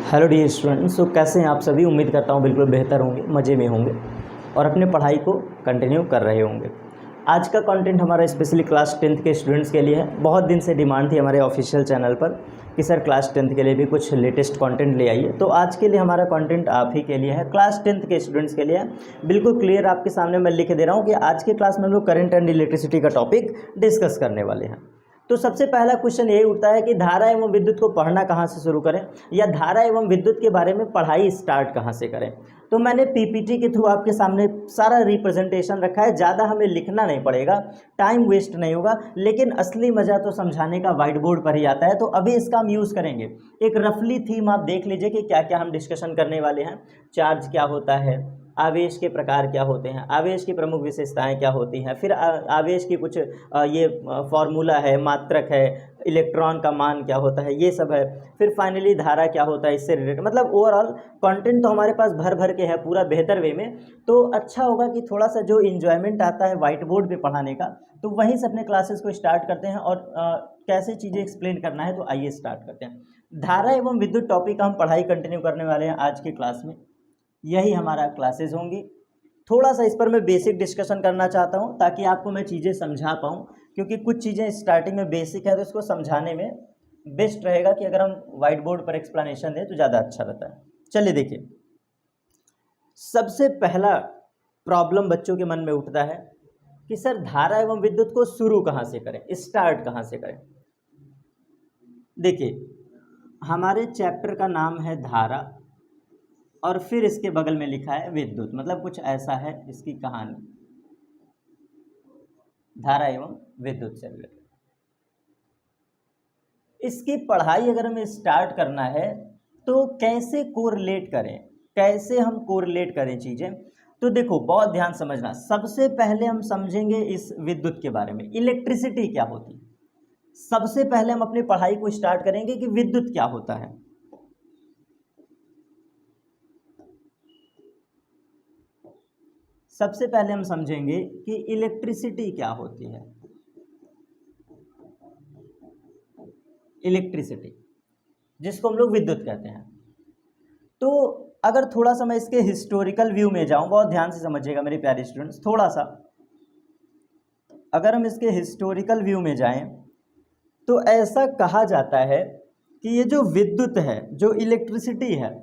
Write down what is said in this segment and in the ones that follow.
Hello dear students. तो कैसे हैं आप सभी। उम्मीद करता हूँ बिल्कुल बेहतर होंगे, मज़े में होंगे और अपने पढ़ाई को कंटिन्यू कर रहे होंगे। आज का कंटेंट हमारा स्पेशली क्लास 10th के स्टूडेंट्स के लिए है। बहुत दिन से डिमांड थी हमारे ऑफिशियल चैनल पर कि सर क्लास 10th के लिए भी कुछ लेटेस्ट कंटेंट ले आइए। तो आज के लिए हमारा कंटेंट आप ही के लिए है, क्लास 10th के स्टूडेंट्स के लिए है। बिल्कुल क्लियर आपके सामने मैं लिख दे रहा हूँ कि आज के क्लास में हम लोग करंट एंड इलेक्ट्रिसिटी का टॉपिक डिस्कस करने वाले हैं। तो सबसे पहला क्वेश्चन यही उठता है कि धारा एवं विद्युत को पढ़ना कहाँ से शुरू करें, या धारा एवं विद्युत के बारे में पढ़ाई स्टार्ट कहाँ से करें। तो मैंने पीपीटी के थ्रू आपके सामने सारा रिप्रेजेंटेशन रखा है। ज़्यादा हमें लिखना नहीं पड़ेगा, टाइम वेस्ट नहीं होगा, लेकिन असली मज़ा तो समझाने का व्हाइट बोर्ड पर ही आता है। तो अभी इसका हम यूज़ करेंगे। एक रफली थीम आप देख लीजिए कि क्या क्या हम डिस्कशन करने वाले हैं। चार्ज क्या होता है, आवेश के प्रकार क्या होते हैं, आवेश की प्रमुख विशेषताएं क्या होती हैं, फिर आवेश की कुछ ये फॉर्मूला है, मात्रक है, इलेक्ट्रॉन का मान क्या होता है, ये सब है। फिर फाइनली धारा क्या होता है, इससे रिलेटेड। मतलब ओवरऑल कंटेंट तो हमारे पास भर भर के है पूरा बेहतर वे में। तो अच्छा होगा कि थोड़ा सा जो इन्जॉयमेंट आता है व्हाइट बोर्ड पे पढ़ाने का, तो वहीं से अपने क्लासेस को स्टार्ट करते हैं। और कैसे चीज़ें एक्सप्लेन करना है, तो आइए स्टार्ट करते हैं। धारा एवं विद्युत टॉपिक का हम पढ़ाई कंटिन्यू करने वाले हैं आज की क्लास में। यही हमारा क्लासेस होंगी। थोड़ा सा इस पर मैं बेसिक डिस्कशन करना चाहता हूँ ताकि आपको मैं चीज़ें समझा पाऊँ, क्योंकि कुछ चीज़ें स्टार्टिंग में बेसिक है तो इसको समझाने में बेस्ट रहेगा कि अगर हम व्हाइट बोर्ड पर एक्सप्लेनेशन दें तो ज़्यादा अच्छा रहता है। चलिए देखिए, सबसे पहला प्रॉब्लम बच्चों के मन में उठता है कि सर धारा एवं विद्युत को शुरू कहाँ से करें, स्टार्ट कहाँ से करें। देखिए, हमारे चैप्टर का नाम है धारा और फिर इसके बगल में लिखा है विद्युत। मतलब कुछ ऐसा है इसकी कहानी, धारा एवं विद्युत से रिलेटेड। इसकी पढ़ाई अगर हमें स्टार्ट करना है तो कैसे कोरिलेट करें, कैसे हम कोरिलेट करें चीज़ें। तो देखो, बहुत ध्यान समझना। सबसे पहले हम समझेंगे इस विद्युत के बारे में, इलेक्ट्रिसिटी क्या होती है। सबसे पहले हम अपनी पढ़ाई को स्टार्ट करेंगे कि विद्युत क्या होता है। सबसे पहले हम समझेंगे कि इलेक्ट्रिसिटी क्या होती है। इलेक्ट्रिसिटी जिसको हम लोग विद्युत कहते हैं। तो अगर थोड़ा सा मैं इसके हिस्टोरिकल व्यू में जाऊं, बहुत ध्यान से समझिएगा मेरे प्यारे स्टूडेंट्स। थोड़ा सा अगर हम इसके हिस्टोरिकल व्यू में जाएं तो ऐसा कहा जाता है कि ये जो विद्युत है, जो इलेक्ट्रिसिटी है,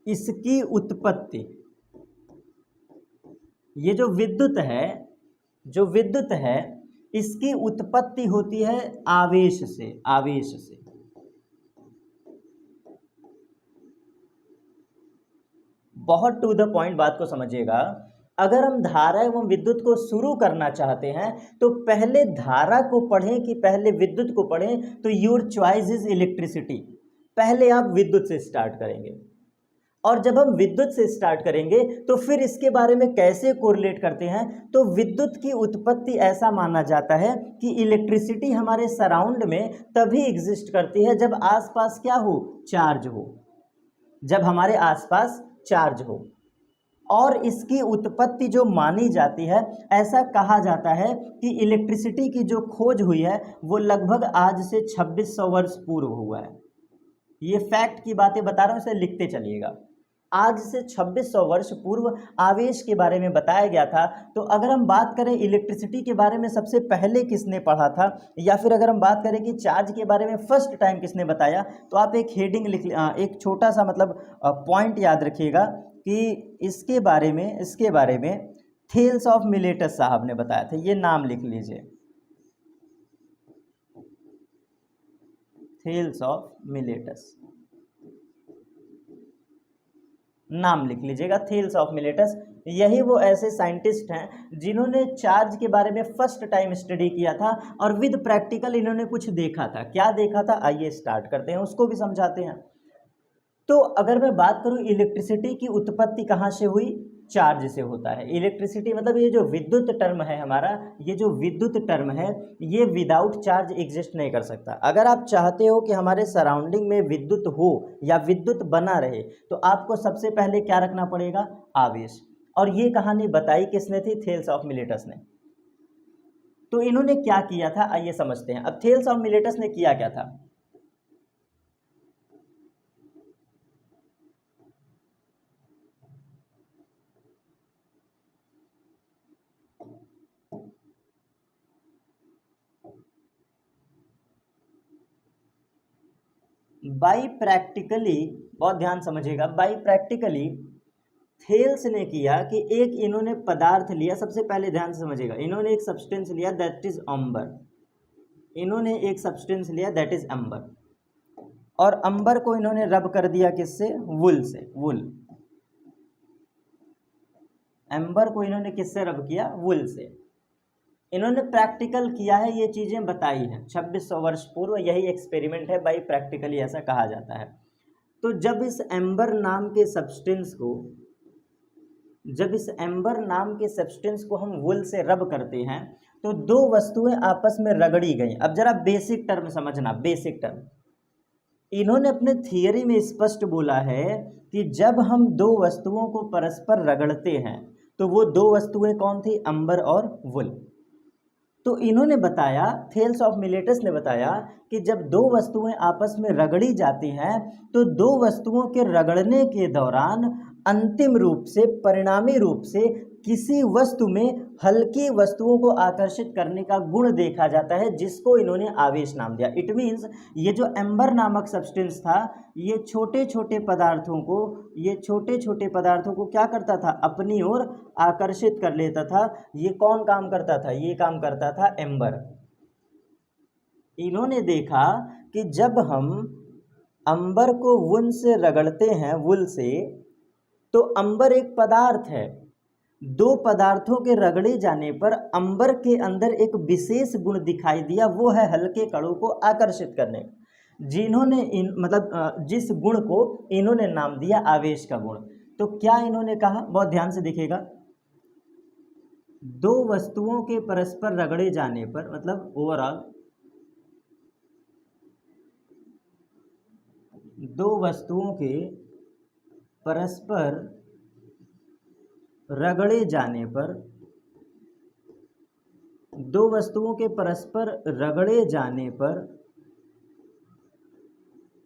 इसकी उत्पत्ति, ये जो विद्युत है, जो विद्युत है, इसकी उत्पत्ति होती है आवेश से। आवेश से बहुत टू द पॉइंट बात को समझिएगा। अगर हम धारा एवं विद्युत को शुरू करना चाहते हैं तो पहले धारा को पढ़ें कि पहले विद्युत को पढ़ें, तो योर चॉइस इज इलेक्ट्रिसिटी। पहले आप विद्युत से स्टार्ट करेंगे, और जब हम विद्युत से स्टार्ट करेंगे तो फिर इसके बारे में कैसे कोरिलेट करते हैं। तो विद्युत की उत्पत्ति ऐसा माना जाता है कि इलेक्ट्रिसिटी हमारे सराउंड में तभी एग्जिस्ट करती है जब आसपास क्या हो, चार्ज हो। जब हमारे आसपास चार्ज हो। और इसकी उत्पत्ति जो मानी जाती है, ऐसा कहा जाता है कि इलेक्ट्रिसिटी की जो खोज हुई है वो लगभग आज से 2600 वर्ष पूर्व हुआ है। ये फैक्ट की बातें बता रहा हूँ, इसे लिखते चलिएगा। आज से 2600 वर्ष पूर्व आवेश के बारे में बताया गया था। तो अगर हम बात करें इलेक्ट्रिसिटी के बारे में सबसे पहले किसने पढ़ा था, या फिर अगर हम बात करें कि चार्ज के बारे में फर्स्ट टाइम किसने बताया, तो आप एक हेडिंग लिख, एक छोटा सा मतलब पॉइंट याद रखिएगा कि इसके बारे में थेल्स ऑफ मिलेटस साहब ने बताया था। ये नाम लिख लीजिए, थेल्स ऑफ मिलेटस, नाम लिख लीजिएगा, थेल्स ऑफ मिलेटस। यही वो ऐसे साइंटिस्ट हैं जिन्होंने चार्ज के बारे में फर्स्ट टाइम स्टडी किया था, और विद प्रैक्टिकल इन्होंने कुछ देखा था। क्या देखा था, आइए स्टार्ट करते हैं, उसको भी समझाते हैं। तो अगर मैं बात करूं इलेक्ट्रिसिटी की उत्पत्ति कहाँ से हुई, चार्ज से होता है। इलेक्ट्रिसिटी मतलब ये जो विद्युत टर्म है हमारा, ये जो विद्युत टर्म है, ये विदाउट चार्ज एग्जिस्ट नहीं कर सकता। अगर आप चाहते हो कि हमारे सराउंडिंग में विद्युत हो या विद्युत बना रहे, तो आपको सबसे पहले क्या रखना पड़ेगा, आवेश। और ये कहानी बताई किसने थी, थेल्स ऑफ मिलेटस ने। तो इन्होंने क्या किया था, आइए समझते हैं। अब थेल्स ऑफ मिलेटस ने किया क्या था। बाई प्रैक्टिकली, बहुत ध्यान समझिएगा, बाई प्रैक्टिकली थेल्स ने किया कि एक इन्होंने पदार्थ लिया, सबसे पहले ध्यान से समझिएगा, इन्होंने एक सब्सटेंस लिया दैट इज अंबर, इन्होंने एक सब्सटेंस लिया दैट इज अंबर, और अंबर को इन्होंने रब कर दिया किससे? वुल से। वुल, अंबर को इन्होंने किससे रब किया? वुल से। इन्होंने प्रैक्टिकल किया है, ये चीजें बताई हैं 2600 वर्ष पूर्व, यही एक्सपेरिमेंट है, बाई प्रैक्टिकली ऐसा कहा जाता है। तो जब इस एम्बर नाम के सब्सटेंस को हम वुल से रब करते हैं तो दो वस्तुएं आपस में रगड़ी गई। अब जरा बेसिक टर्म समझना, बेसिक टर्म। इन्होंने अपने थियरी में स्पष्ट बोला है कि जब हम दो वस्तुओं को परस्पर रगड़ते हैं तो वो दो वस्तुएं कौन थी? अंबर और वुल। तो इन्होंने बताया, थेल्स ऑफ मिलेटस ने बताया कि जब दो वस्तुएं आपस में रगड़ी जाती हैं तो दो वस्तुओं के रगड़ने के दौरान अंतिम रूप से, परिणामी रूप से किसी वस्तु में हल्की वस्तुओं को आकर्षित करने का गुण देखा जाता है, जिसको इन्होंने आवेश नाम दिया। इट मीन्स ये जो एम्बर नामक सब्सटेंस था, ये छोटे छोटे पदार्थों को क्या करता था? अपनी ओर आकर्षित कर लेता था। ये कौन काम करता था? ये काम करता था एम्बर। इन्होंने देखा कि जब हम अंबर को वुल से रगड़ते हैं, वुल से, तो अंबर एक पदार्थ है। दो पदार्थों के रगड़े जाने पर अंबर के अंदर एक विशेष गुण दिखाई दिया, वो है हल्के कणों को आकर्षित करने, जिन्होंने जिस गुण को इन्होंने नाम दिया आवेश का गुण। तो क्या इन्होंने कहा? बहुत ध्यान से देखिएगा, दो वस्तुओं के परस्पर रगड़े जाने पर, मतलब ओवरऑल दो वस्तुओं के परस्पर रगड़े जाने पर, दो वस्तुओं के परस्पर रगड़े जाने पर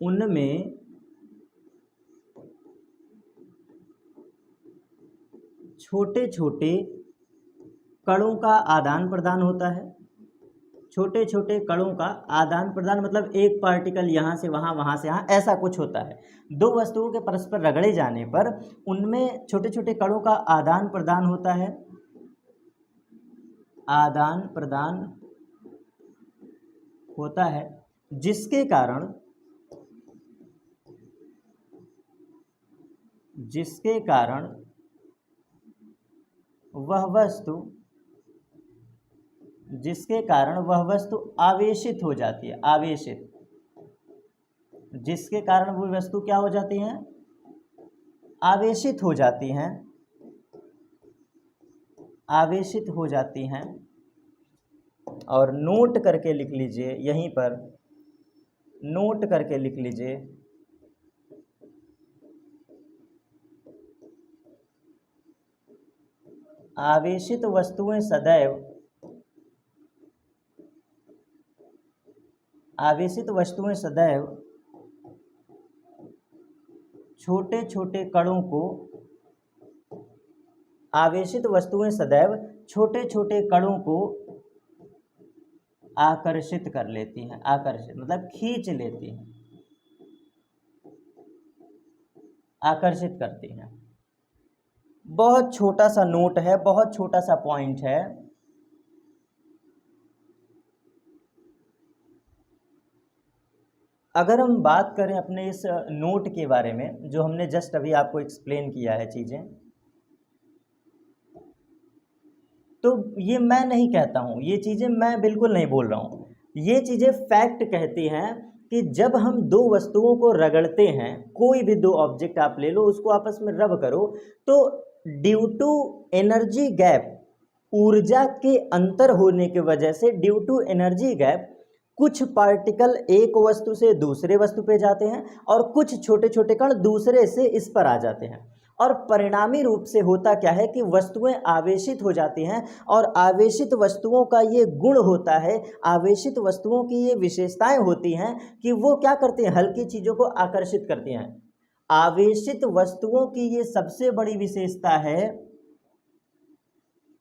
उनमें छोटे छोटे कणों का आदान प्रदान होता है। छोटे छोटे कणों का आदान प्रदान मतलब एक पार्टिकल यहाँ से वहाँ, वहाँ से यहाँ, ऐसा कुछ होता है। दो वस्तुओं के परस्पर रगड़े जाने पर उनमें छोटे छोटे कणों का आदान प्रदान होता है, आदान प्रदान होता है, जिसके कारण वह वस्तु आवेशित हो जाती है। आवेशित, जिसके कारण वो वस्तु क्या हो जाती हैं? आवेशित हो जाती हैं, आवेशित हो जाती हैं। और नोट करके लिख लीजिए, यहीं पर नोट करके लिख लीजिए, आवेशित वस्तुएं सदैव छोटे छोटे कणों को, आवेशित वस्तुएं सदैव छोटे छोटे कणों को आकर्षित कर लेती हैं। आकर्षित मतलब खींच लेती हैं, आकर्षित करती हैं। बहुत छोटा सा नोट है, बहुत छोटा सा पॉइंट है। अगर हम बात करें अपने इस नोट के बारे में, जो हमने जस्ट अभी आपको एक्सप्लेन किया है चीज़ें, तो ये मैं नहीं कहता हूँ, ये चीज़ें मैं बिल्कुल नहीं बोल रहा हूँ। ये चीज़ें फैक्ट कहती हैं कि जब हम दो वस्तुओं को रगड़ते हैं, कोई भी दो ऑब्जेक्ट आप ले लो, उसको आपस में रब करो, तो ड्यू टू एनर्जी गैप, ऊर्जा के अंतर होने की वजह से, ड्यू टू एनर्जी गैप, कुछ पार्टिकल एक वस्तु से दूसरे वस्तु पे जाते हैं और कुछ छोटे छोटे कण दूसरे से इस पर आ जाते हैं। और परिणामी रूप से होता क्या है कि वस्तुएं आवेशित हो जाती हैं, और आवेशित वस्तुओं का ये गुण होता है, आवेशित वस्तुओं की ये विशेषताएं होती हैं कि वो क्या करती हैं? हल्की चीज़ों को आकर्षित करती हैं। आवेशित वस्तुओं की ये सबसे बड़ी विशेषता है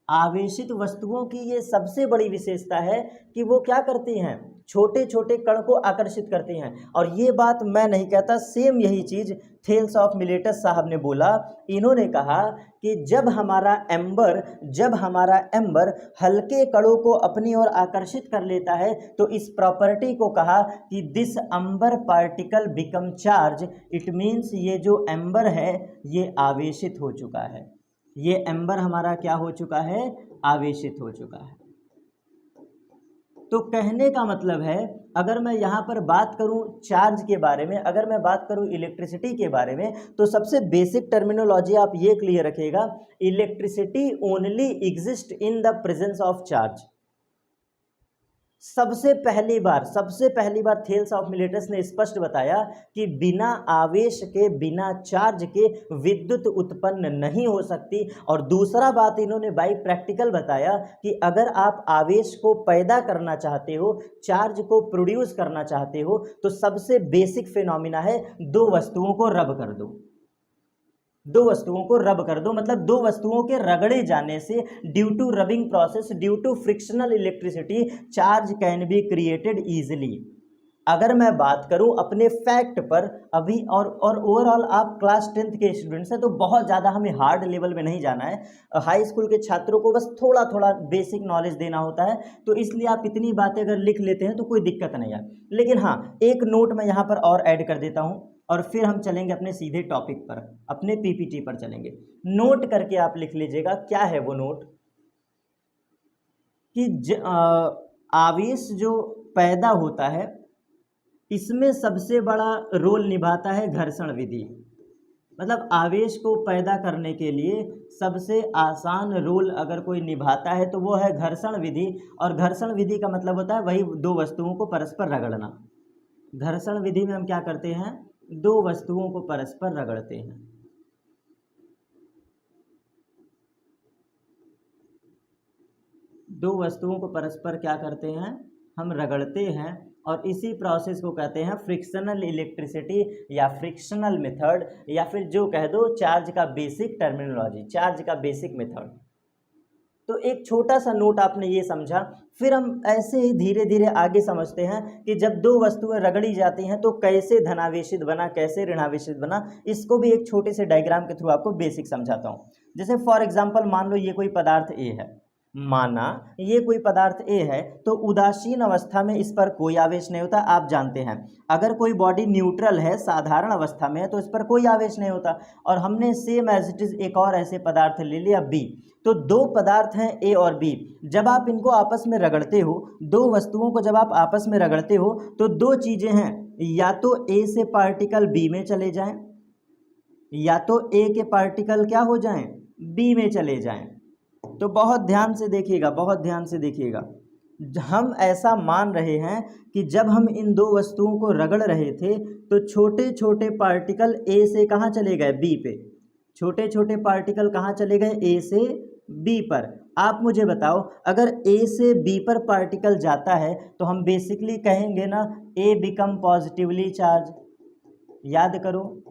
आवेशित वस्तुओं की ये सबसे बड़ी विशेषता है कि वो क्या करती हैं, छोटे छोटे कण को आकर्षित करती हैं। और ये बात मैं नहीं कहता, सेम यही चीज़ थेल्स ऑफ मिलेटस साहब ने बोला। इन्होंने कहा कि जब हमारा एम्बर हल्के कणों को अपनी ओर आकर्षित कर लेता है तो इस प्रॉपर्टी को कहा कि this amber particle become charge. It means ये जो एम्बर है ये आवेशित हो चुका है, ये एम्बर हमारा क्या हो चुका है, आवेशित हो चुका है। तो कहने का मतलब है, अगर मैं यहाँ पर बात करूँ चार्ज के बारे में, अगर मैं बात करूँ इलेक्ट्रिसिटी के बारे में, तो सबसे बेसिक टर्मिनोलॉजी आप ये क्लियर रखिएगा, electricity only exist in the presence of charge. सबसे पहली बार थेल्स ऑफ मिलेटस ने स्पष्ट बताया कि बिना आवेश के, बिना चार्ज के विद्युत उत्पन्न नहीं हो सकती। और दूसरा बात इन्होंने बाई प्रैक्टिकल बताया कि अगर आप आवेश को पैदा करना चाहते हो, चार्ज को प्रोड्यूस करना चाहते हो, तो सबसे बेसिक फिनोमिना है दो वस्तुओं को रब कर दो। दो वस्तुओं को रब कर दो मतलब दो वस्तुओं के रगड़े जाने से, due to rubbing process, due to frictional electricity, charge can be created easily. अगर मैं बात करूं अपने फैक्ट पर अभी, और ओवरऑल आप क्लास 10th के स्टूडेंट्स हैं तो बहुत ज़्यादा हमें हार्ड लेवल में नहीं जाना है। हाई स्कूल के छात्रों को बस थोड़ा थोड़ा बेसिक नॉलेज देना होता है, तो इसलिए आप इतनी बातें अगर लिख लेते हैं तो कोई दिक्कत नहीं है। लेकिन हाँ, एक नोट मैं यहाँ पर और ऐड कर देता हूँ और फिर हम चलेंगे अपने सीधे टॉपिक पर, अपने पीपीटी पर चलेंगे। नोट करके आप लिख लीजिएगा, क्या है वो नोट, कि आवेश जो पैदा होता है इसमें सबसे बड़ा रोल निभाता है घर्षण विधि। मतलब आवेश को पैदा करने के लिए सबसे आसान रोल अगर कोई निभाता है तो वो है घर्षण विधि। और घर्षण विधि का मतलब होता है वही दो वस्तुओं को परस्पर रगड़ना। घर्षण विधि में हम क्या करते हैं, दो वस्तुओं को परस्पर रगड़ते हैं। दो वस्तुओं को परस्पर क्या करते हैं, हम रगड़ते हैं। और इसी प्रोसेस को कहते हैं फ्रिक्शनल इलेक्ट्रिसिटी या फ्रिक्शनल मेथड, या फिर जो कह दो चार्ज का बेसिक टर्मिनोलॉजी, चार्ज का बेसिक मेथड। तो एक छोटा सा नोट आपने ये समझा, फिर हम ऐसे ही धीरे धीरे आगे समझते हैं कि जब दो वस्तुएं रगड़ी जाती हैं तो कैसे धनावेशित बना, कैसे ऋणावेशित बना। इसको भी एक छोटे से डायग्राम के थ्रू आपको बेसिक समझाता हूँ। जैसे फॉर एग्जांपल मान लो ये कोई पदार्थ ए है, माना ये कोई पदार्थ ए है, तो उदासीन अवस्था में इस पर कोई आवेश नहीं होता, आप जानते हैं। अगर कोई बॉडी न्यूट्रल है, साधारण अवस्था में है, तो इस पर कोई आवेश नहीं होता। और हमने सेम एज इट इज एक और ऐसे पदार्थ ले लिया बी। तो दो पदार्थ हैं ए और बी, जब आप इनको आपस में रगड़ते हो, दो वस्तुओं को जब आप आपस में रगड़ते हो तो दो चीजें हैं, या तो ए से पार्टिकल बी में चले जाएं, या तो ए के पार्टिकल क्या हो जाएं, बी में चले जाएं। तो बहुत ध्यान से देखिएगा, बहुत ध्यान से देखिएगा। हम ऐसा मान रहे हैं कि जब हम इन दो वस्तुओं को रगड़ रहे थे तो छोटे छोटे पार्टिकल ए से कहाँ चले गए, बी पे। छोटे छोटे पार्टिकल कहाँ चले गए, ए से बी पर। आप मुझे बताओ, अगर ए से बी पर पार्टिकल जाता है तो हम बेसिकली कहेंगे ना ए बिकम पॉजिटिवली चार्ज। याद करो,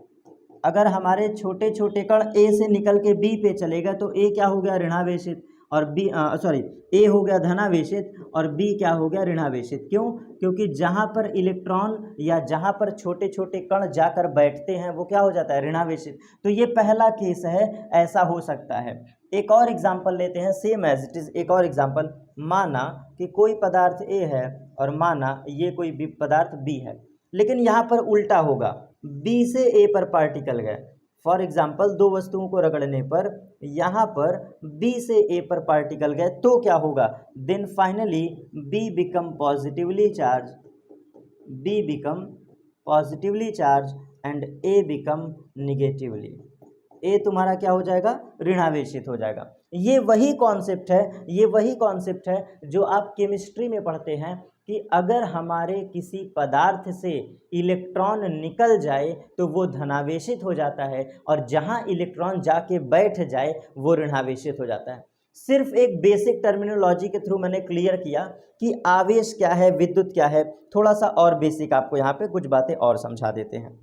अगर हमारे छोटे छोटे कण ए से निकल के बी पे चले गए तो ए क्या हो गया, ऋणावेशित, और बी ए हो गया धनावेशित और बी क्या हो गया, ऋणावेशित। क्यों? क्योंकि जहाँ पर इलेक्ट्रॉन या जहाँ पर छोटे छोटे कण जाकर बैठते हैं वो क्या हो जाता है, ऋणावेशित। तो ये पहला केस है, ऐसा हो सकता है। एक और एग्जाम्पल लेते हैं, सेम एज इट इज। एक और एग्जाम्पल, माना कि कोई पदार्थ ए है और माना ये कोई भी पदार्थ बी है, लेकिन यहाँ पर उल्टा होगा, बी से ए पर पार्टिकल गए। फॉर एग्जाम्पल, दो वस्तुओं को रगड़ने पर यहाँ पर बी से ए पर पार्टिकल गए तो क्या होगा, then finally B become positively charge, B become positively charge and A become negatively. ए तुम्हारा क्या हो जाएगा, ऋणावेशित हो जाएगा। ये वही कॉन्सेप्ट है, ये वही कॉन्सेप्ट है जो आप केमिस्ट्री में पढ़ते हैं कि अगर हमारे किसी पदार्थ से इलेक्ट्रॉन निकल जाए तो वो धनावेशित हो जाता है, और जहाँ इलेक्ट्रॉन जाके बैठ जाए वो ऋणावेशित हो जाता है। सिर्फ एक बेसिक टर्मिनोलॉजी के थ्रू मैंने क्लियर किया कि आवेश क्या है, विद्युत क्या है। थोड़ा सा और बेसिक आपको यहाँ पे कुछ बातें और समझा देते हैं।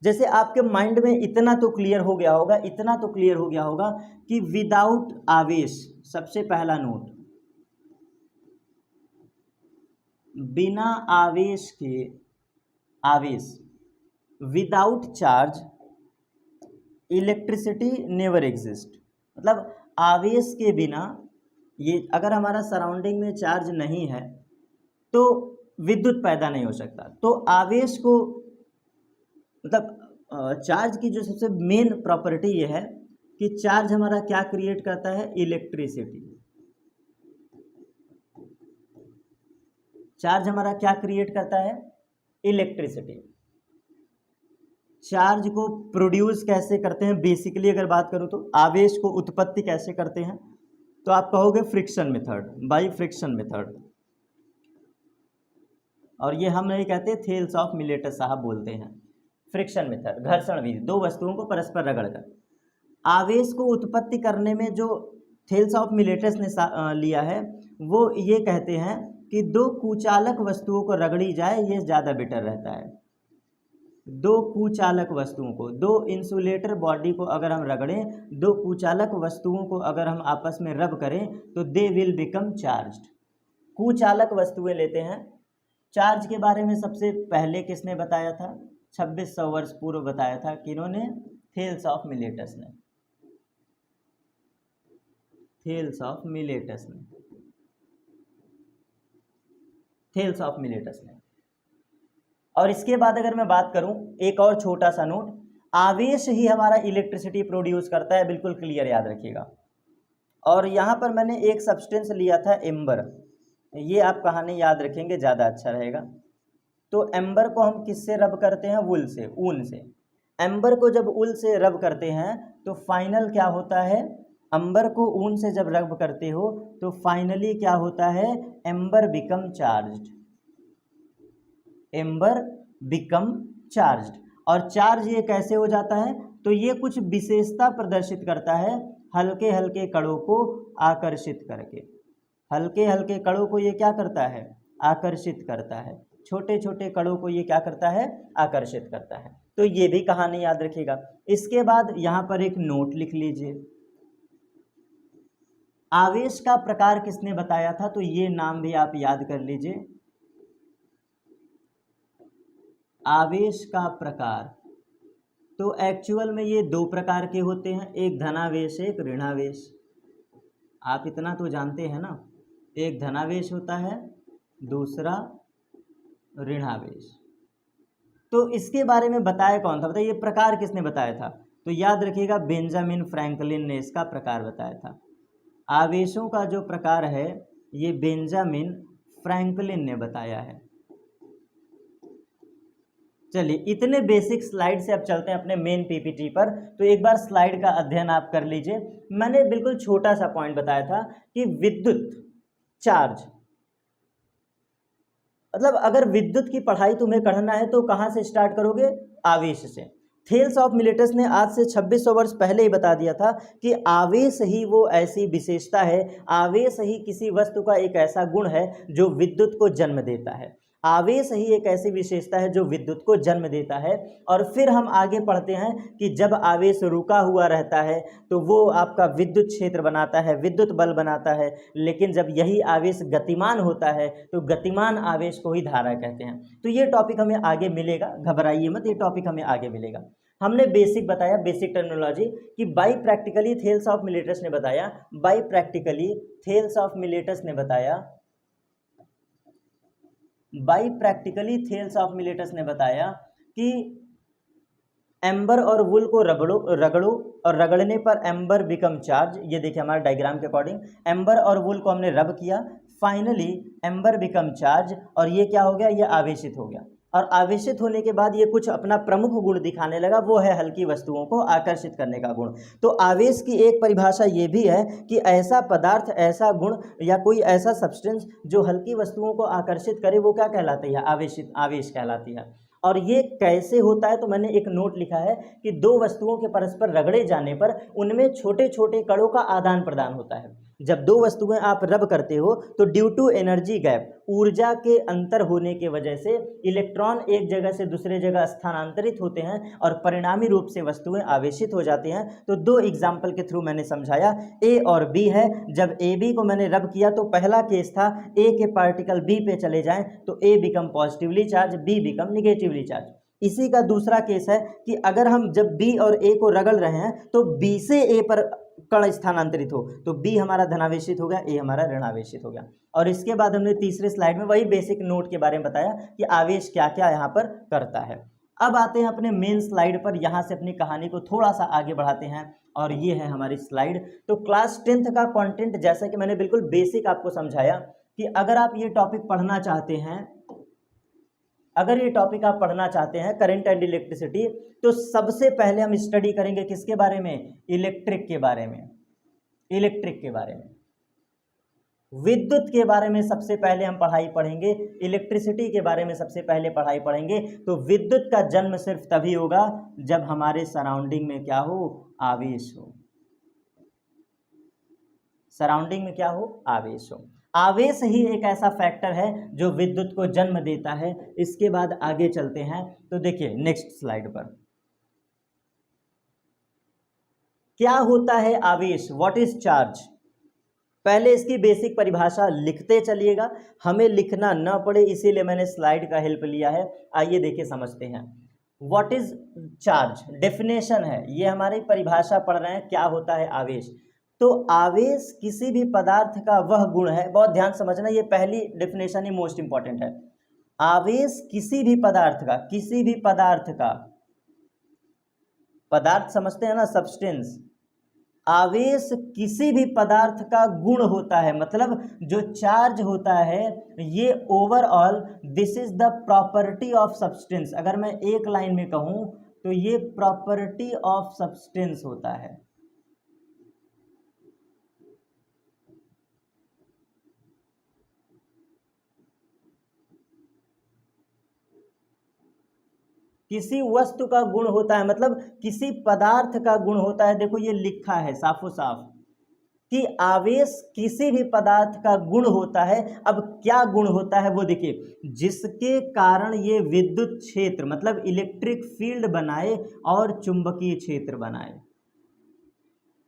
जैसे आपके माइंड में इतना तो क्लियर हो गया होगा, इतना तो क्लियर हो गया होगा कि विदाउट आवेश, सबसे पहला नोट, बिना आवेश के, आवेश without charge electricity never exist. मतलब आवेश के बिना, ये अगर हमारा सराउंडिंग में चार्ज नहीं है तो विद्युत पैदा नहीं हो सकता। तो आवेश को, मतलब चार्ज की जो सबसे मेन प्रॉपर्टी ये है कि चार्ज हमारा क्या क्रिएट करता है, इलेक्ट्रिसिटी। चार्ज हमारा क्या क्रिएट करता है, इलेक्ट्रिसिटी। चार्ज को प्रोड्यूस कैसे करते हैं, बेसिकली अगर बात करूं तो आवेश को उत्पत्ति कैसे करते हैं, तो आप कहोगे friction method, by friction method. और ये हम नहीं कहते, थेल्स ऑफ मिलेटस साहब बोलते हैं, फ्रिक्शन मेथड, घर्षण विधि, दो वस्तुओं को परस्पर रगड़कर। आवेश को उत्पत्ति करने में जो थेल्स ऑफ मिलेटस ने लिया है, वो ये कहते हैं कि दो कुचालक वस्तुओं को रगड़ी जाए, ये ज़्यादा बेटर रहता है। दो कुचालक वस्तुओं को, दो इंसुलेटर बॉडी को अगर हम रगड़ें, दो कुचालक वस्तुओं को अगर हम आपस में रब करें तो दे विल बिकम चार्ज्ड। कुचालक वस्तुएं लेते हैं। चार्ज के बारे में सबसे पहले किसने बताया था, 2600 वर्ष पूर्व बताया था, किन्होंने, थेल्स ऑफ मिलेटस ने, थेल्स ऑफ मिलेटस ने, थेल्स ऑफ मिलेटस ने। और इसके बाद अगर मैं बात करूं, एक और छोटा सा नोट, आवेश ही हमारा इलेक्ट्रिसिटी प्रोड्यूस करता है, बिल्कुल क्लियर याद रखिएगा। और यहाँ पर मैंने एक सब्सटेंस लिया था एम्बर, ये आप कहानी याद रखेंगे, ज़्यादा अच्छा रहेगा। तो एम्बर को हम किससे रब करते हैं, वुल से, ऊन से। एम्बर को जब ऊन से रब करते हैं तो फाइनल क्या होता है, एम्बर को ऊन से जब रब करते हो तो फाइनली क्या होता है, amber become charged, amber become charged. और चार्ज ये कैसे हो जाता है, तो ये कुछ विशेषता प्रदर्शित करता है, हल्के हल्के कणों को आकर्षित करके। हल्के हल्के कणों को ये क्या करता है, आकर्षित करता है। छोटे छोटे कणों को ये क्या करता है, आकर्षित करता है। तो ये भी कहानी याद रखिएगा। इसके बाद यहाँ पर एक नोट लिख लीजिए, आवेश का प्रकार किसने बताया था, तो ये नाम भी आप याद कर लीजिए, आवेश का प्रकार। तो एक्चुअल में ये दो प्रकार के होते हैं, एक धनावेश, एक ऋणावेश। आप इतना तो जानते हैं ना, एक धनावेश होता है, दूसरा ऋणावेश। तो इसके बारे में बताया कौन था, बताइए, प्रकार किसने बताया था, तो याद रखिएगा बेंजामिन फ्रैंकलिन ने इसका प्रकार बताया था। आवेशों का जो प्रकार है ये बेंजामिन फ्रैंकलिन ने बताया है। चलिए, इतने बेसिक स्लाइड से अब चलते हैं अपने मेन पीपीटी पर। तो एक बार स्लाइड का अध्ययन आप कर लीजिए। मैंने बिल्कुल छोटा सा पॉइंट बताया था कि विद्युत चार्ज, मतलब अगर विद्युत की पढ़ाई तुम्हें करना है तो कहाँ से स्टार्ट करोगे, आवेश से। थेल्स ऑफ मिलेटस ने आज से 2600 वर्ष पहले ही बता दिया था कि आवेश ही वो ऐसी विशेषता है, आवेश ही किसी वस्तु का एक ऐसा गुण है जो विद्युत को जन्म देता है। आवेश ही एक ऐसी विशेषता है जो विद्युत को जन्म देता है। और फिर हम आगे पढ़ते हैं कि जब आवेश रुका हुआ रहता है तो वो आपका विद्युत क्षेत्र बनाता है, विद्युत बल बनाता है। लेकिन जब यही आवेश गतिमान होता है तो गतिमान आवेश को ही धारा कहते हैं। तो ये टॉपिक हमें आगे मिलेगा, घबराइए मत, ये टॉपिक हमें आगे मिलेगा। हमने बेसिक बताया, बेसिक टर्मिनोलॉजी, कि by practically Thales of Miletus ने बताया, by practically Thales of Miletus ने बताया, by practically Thales of Miletus ने बताया कि एम्बर और वुल को रगड़ो और रगड़ने पर एम्बर बिकम चार्ज। ये देखिए हमारे डायग्राम के अकॉर्डिंग एम्बर और वुल को हमने रब किया, फाइनली एम्बर बिकम चार्ज, और ये क्या हो गया, ये आवेशित हो गया। और आवेशित होने के बाद ये कुछ अपना प्रमुख गुण दिखाने लगा, वो है हल्की वस्तुओं को आकर्षित करने का गुण। तो आवेश की एक परिभाषा ये भी है कि ऐसा पदार्थ, ऐसा गुण या कोई ऐसा सब्सटेंस जो हल्की वस्तुओं को आकर्षित करे, वो क्या कहलाती है, आवेशित, आवेश कहलाती है। और ये कैसे होता है, तो मैंने एक नोट लिखा है कि दो वस्तुओं के परस्पर रगड़े जाने पर उनमें छोटे छोटे कणों का आदान प्रदान होता है। जब दो वस्तुएं आप रब करते हो तो ड्यू टू एनर्जी गैप, ऊर्जा के अंतर होने की वजह से इलेक्ट्रॉन एक जगह से दूसरे जगह स्थानांतरित होते हैं और परिणामी रूप से वस्तुएं आवेशित हो जाती हैं। तो दो एग्जाम्पल के थ्रू मैंने समझाया, ए और बी है। जब ए बी को मैंने रब किया तो पहला केस था ए के पार्टिकल बी पे चले जाएं तो A become positively charge, B become negatively charge. इसी का दूसरा केस है कि अगर हम जब बी और ए को रगड़ रहे हैं तो बी से ए पर कण स्थानांतरित हो तो बी हमारा धनावेशित हो गया, ए हमारा ऋणावेशित हो गया। और इसके बाद हमने तीसरे स्लाइड में वही बेसिक नोट के बारे में बताया कि आवेश क्या क्या यहाँ पर करता है। अब आते हैं अपने मेन स्लाइड पर, यहाँ से अपनी कहानी को थोड़ा सा आगे बढ़ाते हैं और ये है हमारी स्लाइड। तो क्लास 10th का कंटेंट जैसा कि मैंने बिल्कुल बेसिक आपको समझाया कि अगर आप ये टॉपिक पढ़ना चाहते हैं, अगर ये टॉपिक आप पढ़ना चाहते हैं करंट एंड इलेक्ट्रिसिटी, तो सबसे पहले हम स्टडी करेंगे किसके बारे में? इलेक्ट्रिक के बारे में, इलेक्ट्रिक के बारे में, विद्युत के बारे में सबसे पहले हम पढ़ाई पढ़ेंगे, इलेक्ट्रिसिटी के बारे में सबसे पहले पढ़ाई पढ़ेंगे। तो विद्युत का जन्म सिर्फ तभी होगा जब हमारे सराउंडिंग में क्या हो? आवेश हो। सराउंडिंग में क्या हो? आवेश हो। आवेश ही एक ऐसा फैक्टर है जो विद्युत को जन्म देता है। इसके बाद आगे चलते हैं तो देखिए नेक्स्ट स्लाइड पर क्या होता है आवेश, व्हाट इज चार्ज। पहले इसकी बेसिक परिभाषा लिखते चलिएगा, हमें लिखना न पड़े इसीलिए मैंने स्लाइड का हेल्प लिया है। आइए देखिए समझते हैं। व्हाट इज चार्ज, डेफिनेशन है, ये हमारी परिभाषा पढ़ रहे हैं क्या होता है आवेश। तो आवेश किसी भी पदार्थ का वह गुण है, बहुत ध्यान समझना, ये पहली डेफिनेशन ही मोस्ट इंपॉर्टेंट है। आवेश किसी भी पदार्थ का, किसी भी पदार्थ का, पदार्थ समझते हैं ना, सब्सटेंस, आवेश किसी भी पदार्थ का गुण होता है। मतलब जो चार्ज होता है ये overall this is the property of substance. अगर मैं एक लाइन में कहूं तो ये प्रॉपर्टी ऑफ सब्सटेंस होता है। किसी वस्तु का गुण होता है, मतलब किसी पदार्थ का गुण होता है। देखो ये लिखा है साफो साफ कि आवेश किसी भी पदार्थ का गुण होता है। अब क्या गुण होता है वो देखिए, जिसके कारण ये विद्युत क्षेत्र मतलब इलेक्ट्रिक फील्ड बनाए और चुंबकीय क्षेत्र बनाए।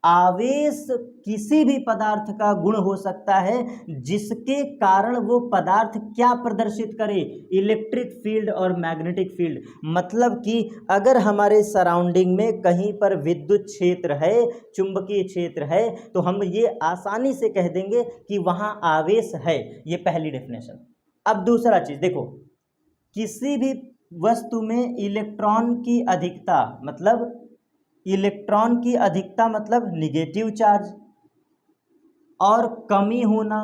आवेश किसी भी पदार्थ का गुण हो सकता है जिसके कारण वो पदार्थ क्या प्रदर्शित करे, इलेक्ट्रिक फील्ड और मैग्नेटिक फील्ड। मतलब कि अगर हमारे सराउंडिंग में कहीं पर विद्युत क्षेत्र है, चुंबकीय क्षेत्र है, तो हम ये आसानी से कह देंगे कि वहाँ आवेश है। ये पहली डेफिनेशन। अब दूसरा चीज देखो, किसी भी वस्तु में इलेक्ट्रॉन की अधिकता, मतलब इलेक्ट्रॉन की अधिकता मतलब निगेटिव चार्ज, और कमी होना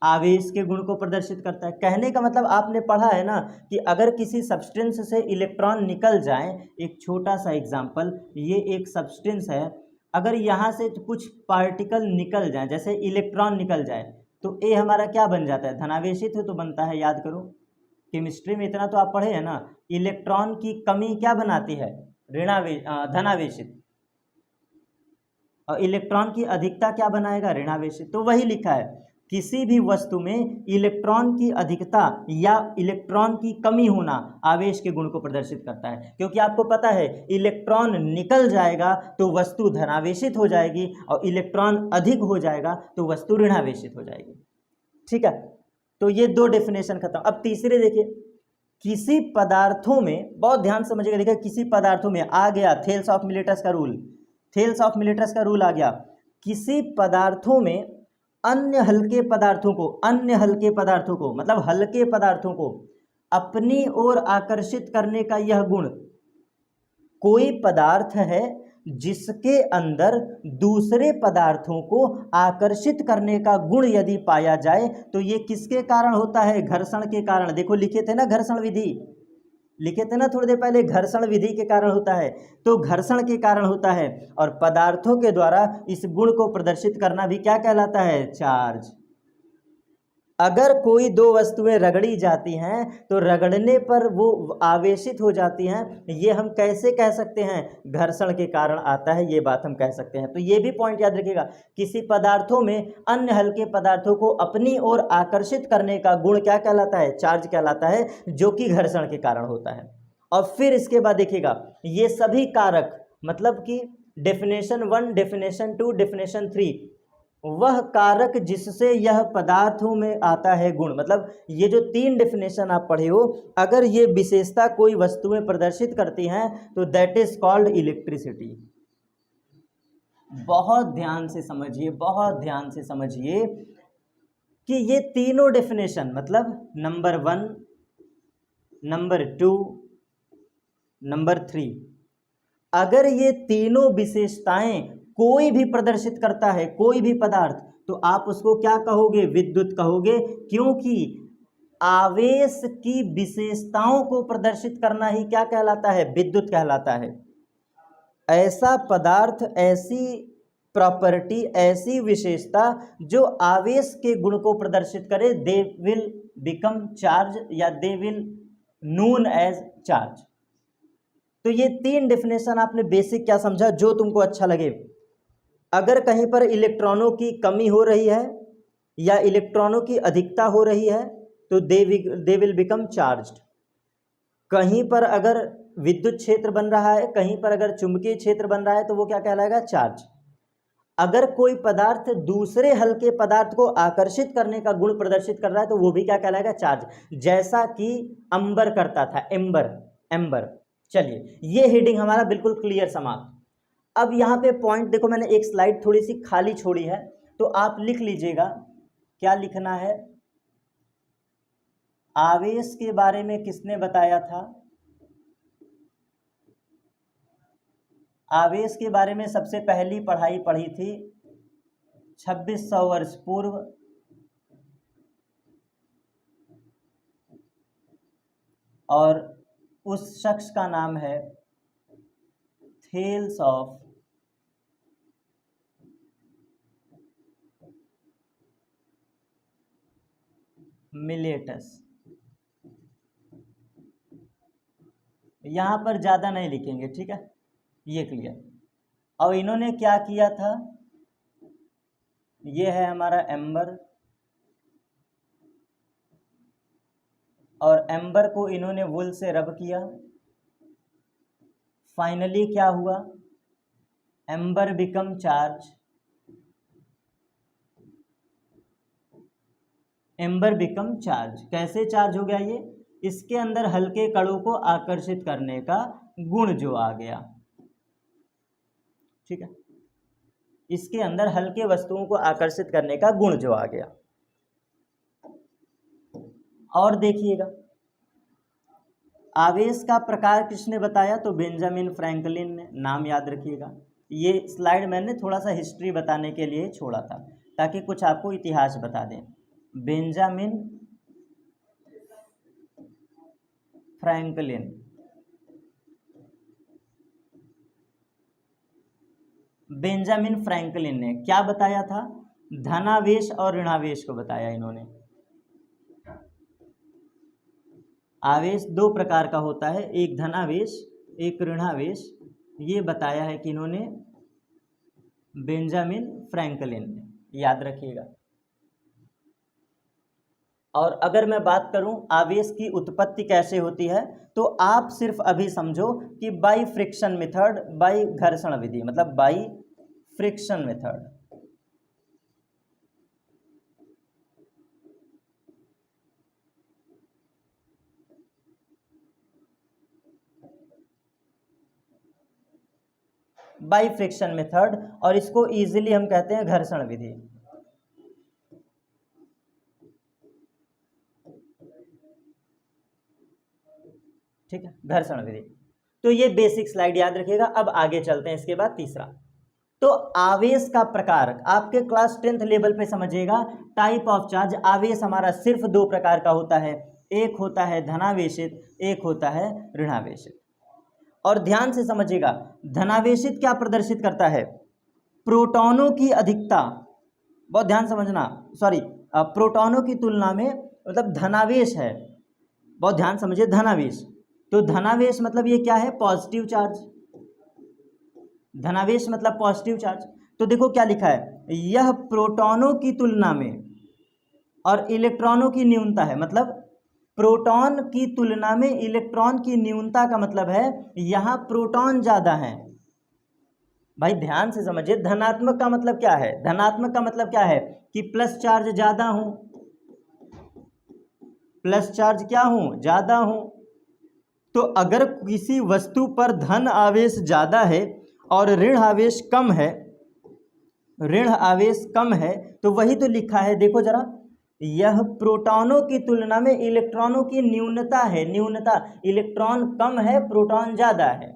आवेश के गुण को प्रदर्शित करता है। कहने का मतलब आपने पढ़ा है ना कि अगर किसी सब्सटेंस से इलेक्ट्रॉन निकल जाए, एक छोटा सा एग्जांपल, ये एक सब्सटेंस है, अगर यहाँ से कुछ पार्टिकल निकल जाए, जैसे इलेक्ट्रॉन निकल जाए, तो ए हमारा क्या बन जाता है? धनावेशित है तो बनता है। याद करो केमिस्ट्री में इतना तो आप पढ़े हैं ना, इलेक्ट्रॉन की कमी क्या बनाती है? धनावेशित। और इलेक्ट्रॉन की अधिकता क्या बनाएगा? ऋणावेशित। तो वही लिखा है, किसी भी वस्तु में इलेक्ट्रॉन की अधिकता या इलेक्ट्रॉन की कमी होना आवेश के गुण को प्रदर्शित करता है। क्योंकि आपको पता है इलेक्ट्रॉन निकल जाएगा तो वस्तु धनावेशित हो जाएगी, और इलेक्ट्रॉन अधिक हो जाएगा तो वस्तु ऋणावेशित हो जाएगी। ठीक है, तो ये दो डेफिनेशन खत्म। अब तीसरे देखिए, किसी पदार्थों में, बहुत ध्यान समझिएगा, देखिए किसी पदार्थों में आ गया थेल्स ऑफ मिलेटस का रूल, थेल्स ऑफ मिलेटस का रूल आ गया। किसी पदार्थों में अन्य हल्के पदार्थों को, अन्य हल्के पदार्थों को मतलब हल्के पदार्थों को अपनी ओर आकर्षित करने का यह गुण। कोई पदार्थ है जिसके अंदर दूसरे पदार्थों को आकर्षित करने का गुण यदि पाया जाए तो ये किसके कारण होता है? घर्षण के कारण। देखो लिखे थे ना घर्षण विधि, लिखे थे ना थोड़ी देर पहले, घर्षण विधि के कारण होता है। तो घर्षण के कारण होता है, और पदार्थों के द्वारा इस गुण को प्रदर्शित करना भी क्या कहलाता है? चार्ज। अगर कोई दो वस्तुएं रगड़ी जाती हैं तो रगड़ने पर वो आवेशित हो जाती हैं, ये हम कैसे कह सकते हैं? घर्षण के कारण आता है, ये बात हम कह सकते हैं। तो ये भी पॉइंट याद रखिएगा, किसी पदार्थों में अन्य हल्के पदार्थों को अपनी ओर आकर्षित करने का गुण क्या कहलाता है? चार्ज कहलाता है, जो कि घर्षण के कारण होता है। और फिर इसके बाद देखिएगा, ये सभी कारक, मतलब कि डेफिनेशन 1, डेफिनेशन 2, डेफिनेशन 3, वह कारक जिससे यह पदार्थों में आता है गुण, मतलब ये जो 3 डेफिनेशन आप पढ़े हो, अगर ये विशेषता कोई वस्तुएं प्रदर्शित करती हैं तो दैट इज कॉल्ड इलेक्ट्रिसिटी। बहुत ध्यान से समझिए, बहुत ध्यान से समझिए कि ये तीनों डेफिनेशन, मतलब नंबर 1, नंबर 2, नंबर 3, अगर ये तीनों विशेषताएं कोई भी प्रदर्शित करता है, कोई भी पदार्थ, तो आप उसको क्या कहोगे? विद्युत कहोगे, क्योंकि आवेश की विशेषताओं को प्रदर्शित करना ही क्या कहलाता है? विद्युत कहलाता है। ऐसा पदार्थ, ऐसी प्रॉपर्टी, ऐसी विशेषता जो आवेश के गुण को प्रदर्शित करे, दे विल बिकम चार्ज या they will known as charge. तो ये 3 डेफिनेशन आपने बेसिक क्या समझा, जो तुमको अच्छा लगे। अगर कहीं पर इलेक्ट्रॉनों की कमी हो रही है या इलेक्ट्रॉनों की अधिकता हो रही है तो दे विल बिकम चार्ज्ड। कहीं पर अगर विद्युत क्षेत्र बन रहा है, कहीं पर अगर चुंबकीय क्षेत्र बन रहा है तो वो क्या कहलाएगा? चार्ज। अगर कोई पदार्थ दूसरे हल्के पदार्थ को आकर्षित करने का गुण प्रदर्शित कर रहा है तो वो भी क्या कहलाएगा? चार्ज। जैसा कि अंबर करता था, एम्बर। चलिए, ये हेडिंग हमारा बिल्कुल क्लियर समाप्त। अब यहाँ पे पॉइंट देखो, मैंने एक स्लाइड थोड़ी सी खाली छोड़ी है, तो आप लिख लीजिएगा क्या लिखना है। आवेश के बारे में किसने बताया था? आवेश के बारे में सबसे पहली पढ़ाई पढ़ी थी 2600 वर्ष पूर्व, और उस शख्स का नाम है थेल्स ऑफ मिलेटस। यहां पर ज्यादा नहीं लिखेंगे, ठीक है, ये क्लियर। और इन्होंने क्या किया था? ये है हमारा एम्बर, और एम्बर को इन्होंने वुल से रब किया। फाइनली क्या हुआ? Amber become charge. Amber become charge. कैसे चार्ज हो गया ये? इसके अंदर हल्के कणों को आकर्षित करने का गुण जो आ गया, ठीक है, इसके अंदर हल्के वस्तुओं को आकर्षित करने का गुण जो आ गया। और देखिएगा, आवेश का प्रकार किसने बताया? तो बेंजामिन फ्रैंकलिन ने। नाम याद रखिएगा। ये स्लाइड मैंने थोड़ा सा हिस्ट्री बताने के लिए छोड़ा था, ताकि कुछ आपको इतिहास बता दें। बेंजामिन फ्रैंकलिन, बेंजामिन फ्रैंकलिन ने क्या बताया था? धनावेश और ऋणावेश को बताया इन्होंने। आवेश 2 प्रकार का होता है, एक धनावेश, एक ऋणावेश। ये बताया है कि इन्होंने बेंजामिन फ्रैंकलिन ने, याद रखिएगा। और अगर मैं बात करूं आवेश की उत्पत्ति कैसे होती है, तो आप सिर्फ अभी समझो कि बाई फ्रिक्शन मेथड, बाई घर्षण विधि, मतलब by friction method. By friction method, और इसको इजीली हम कहते हैं घर्षण विधि। ठीक है, घर्षण विधि। तो ये बेसिक स्लाइड याद रखिएगा। अब आगे चलते हैं, इसके बाद तीसरा। तो आवेश का प्रकार आपके क्लास 10th लेवल पे समझिएगा। टाइप ऑफ चार्ज, आवेश हमारा सिर्फ 2 प्रकार का होता है, एक होता है धनावेशित, एक होता है ऋणावेशित। और ध्यान से समझिएगा, धनावेशित क्या प्रदर्शित करता है? प्रोटॉनों की अधिकता, बहुत ध्यान समझना, सॉरी, प्रोटॉनों की तुलना में मतलब धनावेश है, बहुत ध्यान समझिए, धनावेश। तो धनावेश मतलब ये क्या है, पॉजिटिव चार्ज। धनावेश मतलब पॉजिटिव चार्ज। तो देखो क्या लिखा है, यह प्रोटॉनों की तुलना में और इलेक्ट्रॉनों की न्यूनता है, मतलब प्रोटॉन की तुलना में इलेक्ट्रॉन की न्यूनता का मतलब है यहाँ प्रोटॉन ज़्यादा है। भाई ध्यान से समझिए, धनात्मक का मतलब क्या है, धनात्मक का मतलब क्या है कि प्लस चार्ज ज़्यादा हूँ, प्लस चार्ज क्या हूँ, ज़्यादा हूँ। तो अगर किसी वस्तु पर धन आवेश ज़्यादा है और ऋण आवेश कम है, ऋण आवेश कम है, तो वही तो लिखा है, देखो जरा, यह प्रोटॉनों की तुलना में इलेक्ट्रॉनों की न्यूनता है, न्यूनता, इलेक्ट्रॉन कम है, प्रोटॉन ज़्यादा है,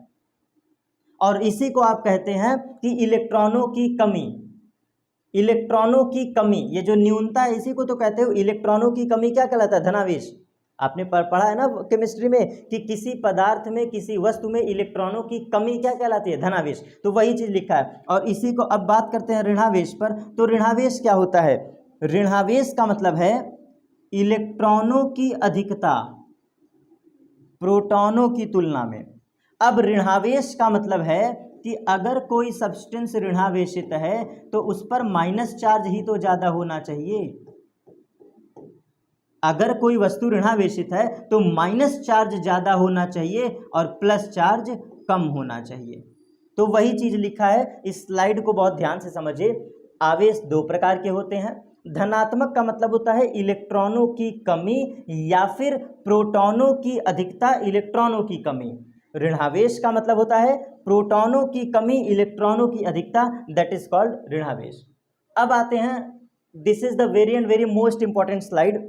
और इसी को आप कहते हैं कि इलेक्ट्रॉनों की कमी। इलेक्ट्रॉनों की कमी, ये जो न्यूनता है इसी को तो कहते हो इलेक्ट्रॉनों की कमी। क्या कहलाता है, धनावेश। आपने पढ़ा है ना केमिस्ट्री में कि किसी पदार्थ में, किसी वस्तु में इलेक्ट्रॉनों की कमी क्या कहलाती है, धनावेश। तो वही चीज़ लिखा है। और इसी को अब बात करते हैं ऋणावेश पर। तो ऋणावेश क्या होता है, ऋणावेश का मतलब है इलेक्ट्रॉनों की अधिकता प्रोटॉनों की तुलना में। अब ऋणावेश का मतलब है कि अगर कोई सब्सटेंस ऋणावेशित है तो उस पर माइनस चार्ज ही तो ज़्यादा होना चाहिए। अगर कोई वस्तु ऋणावेशित है तो माइनस चार्ज ज़्यादा होना चाहिए और प्लस चार्ज कम होना चाहिए। तो वही चीज़ लिखा है, इस स्लाइड को बहुत ध्यान से समझिए। आवेश दो प्रकार के होते हैं। धनात्मक का मतलब होता है इलेक्ट्रॉनों की कमी या फिर प्रोटॉनों की अधिकता, इलेक्ट्रॉनों की कमी। ऋणावेश का मतलब होता है प्रोटॉनों की कमी, इलेक्ट्रॉनों की अधिकता, दैट इज कॉल्ड ऋणावेश। अब आते हैं, this is the very and very most important slide.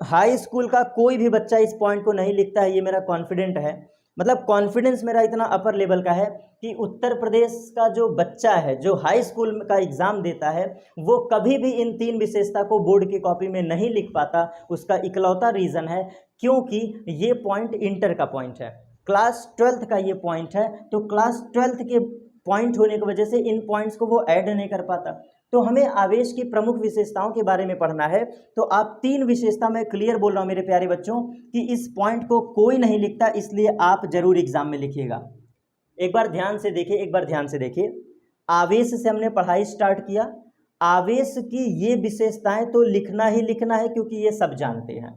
High school का कोई भी बच्चा इस पॉइंट को नहीं लिखता है, ये मेरा कॉन्फिडेंट है, मतलब कॉन्फिडेंस मेरा इतना अपर लेवल का है कि उत्तर प्रदेश का जो बच्चा है जो हाई स्कूल का एग्ज़ाम देता है वो कभी भी इन तीन विशेषता को बोर्ड की कॉपी में नहीं लिख पाता। उसका इकलौता रीज़न है क्योंकि ये पॉइंट इंटर का पॉइंट है, क्लास 12th का ये पॉइंट है। तो क्लास 12th के पॉइंट होने की वजह से इन पॉइंट्स को वो ऐड नहीं कर पाता। तो हमें आवेश की प्रमुख विशेषताओं के बारे में पढ़ना है। तो आप तीन विशेषता मैं क्लियर बोल रहा हूँ मेरे प्यारे बच्चों कि इस पॉइंट को कोई नहीं लिखता, इसलिए आप जरूर एग्जाम में लिखिएगा। एक बार ध्यान से देखिए, एक बार ध्यान से देखिए। आवेश से हमने पढ़ाई स्टार्ट किया। आवेश की ये विशेषताएं तो लिखना ही लिखना है क्योंकि ये सब जानते हैं।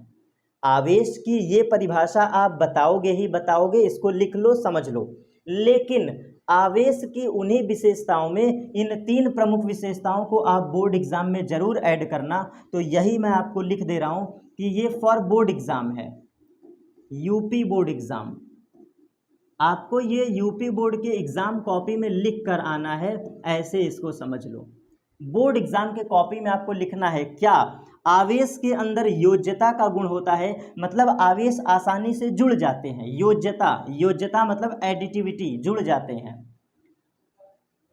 आवेश की ये परिभाषा आप बताओगे ही बताओगे, इसको लिख लो, समझ लो। लेकिन आवेश की उन्हीं विशेषताओं में इन तीन प्रमुख विशेषताओं को आप बोर्ड एग्जाम में जरूर ऐड करना। तो यही मैं आपको लिख दे रहा हूं कि ये फॉर बोर्ड एग्जाम है, यूपी बोर्ड एग्जाम। आपको ये यूपी बोर्ड के एग्जाम कॉपी में लिख कर आना है, ऐसे इसको समझ लो। बोर्ड एग्जाम के कॉपी में आपको लिखना है क्या, आवेश के अंदर योज्यता का गुण होता है, मतलब आवेश आसानी से जुड़ जाते हैं। योज्यता, योज्यता मतलब एडिटिविटी, जुड़ जाते हैं,